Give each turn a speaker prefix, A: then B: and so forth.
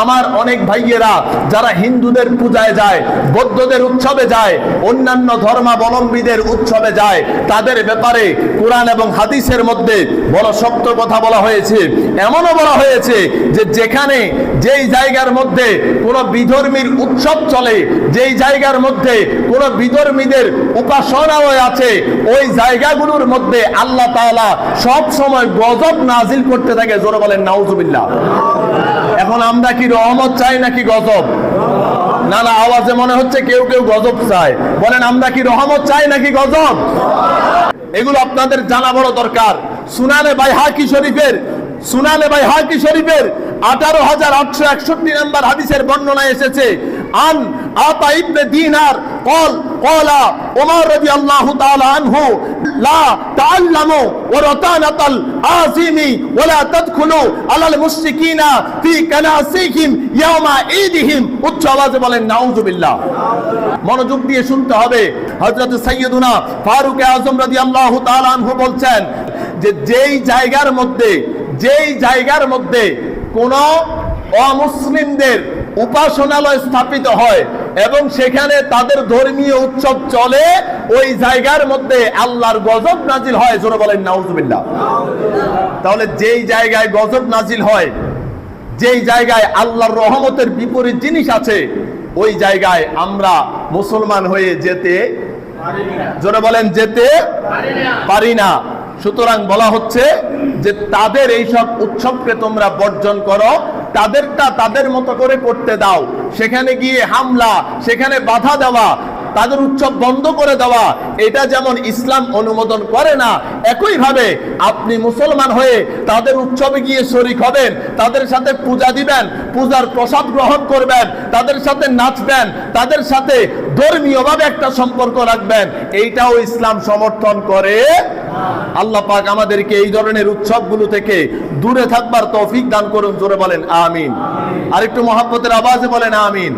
A: আমার অনেক ভাইয়েরা যারা হিন্দুদের পূজায় যায়, বৌদ্ধদের উৎসবে যায়, অন্যান্য ধর্মাবলম্বীদের উৎসবে যায়, তাদের ব্যাপারে কোরআন এবং হাদিসের মধ্যে বড় শক্ত কথা বলা হয়েছে। এমনও বলা হয়েছে যে যেখানে যেই জায়গার মধ্যে কোনো বিধর্মীর উৎসব চলে, যেই জায়গার মধ্যে কোনো বিধর্মীদের উপাসনালয় আছে, ওই জায়গাগুলোর মধ্যে আল্লাহ তাআলা সব সময় গজব নাজিল করতে থাকে। জোরে বলেন নাউজুবিল্লাহ। এখন আমরা কি রহমত চাই নাকি গজব? না না, আওয়াজে মনে হচ্ছে কেউ কেউ গজব চায়। বলেন আমরা কি রহমত চাই নাকি গজব? এগুলো আপনাদের জানা বড় দরকার। সুনানে বাইহাকি শরীফের 18,861 নম্বর হাদিসের বর্ণনা এসেছে, আন আতা ইবনে দিনার قال قال عمر رضي الله تعالى عنه لا تعلموا ورطانة العازم ولا تدخلوا على المشركين في كنائسهم يوم عيدهم। উচ্চ আওয়াজে বলেন নাউজুবিল্লাহ। মনোযোগ দিয়ে শুনতে হবে। হযরত সাইয়্যিদুনা ফারুক আযম রাদিয়াল্লাহু তাআলা আনহু বলছেন যে যেই জায়গার মধ্যে কোন অমুসলিমদের উপাসনালয় স্থাপিত হয় এবং সেখানে তাদের ধর্মীয় উৎসব চলে, ওই জায়গার মধ্যে আল্লাহর গজব নাজিল হয়। জোরে বলেন নাউজুবিল্লাহ। তাহলে যেই জায়গায় গজব নাজিল হয়, যেই জায়গায় আল্লাহর রহমতের বিপরীত জিনিস আছে, ওই জায়গায় আমরা মুসলমান হয়ে যেতে জোরে বলেন যেতে পারি না। সুতরাং বলা হচ্ছে যে তাদের এইসব উৎসবকে তোমরা বর্জন করো, তাদেরটা তাদের মতো করে করতে দাও। সেখানে গিয়ে হামলা, সেখানে বাধা দেওয়া, তাদের উৎসব বন্ধ করে দেওয়া, এটা যেমন ইসলাম অনুমোদন করে না, একই ভাবে আপনি মুসলমান হয়ে তাদের উৎসবে গিয়ে শরীক হবেন, তাদের সাথে পূজা দিবেন, পূজার প্রসাদ গ্রহণ করবেন, তাদের সাথে নাচবেন, তাদের সাথে ধর্মীয়ভাবে একটা সম্পর্ক রাখবেন, এইটাও ইসলাম সমর্থন করে। আল্লাহ পাক আমাদেরকে এই ধরনের উৎসবগুলো থেকে দূরে থাকবার তৌফিক দান করুন। জোরে বলেন আমিন। আরেকটু মহব্বতের আওয়াজে বলেন আমিন।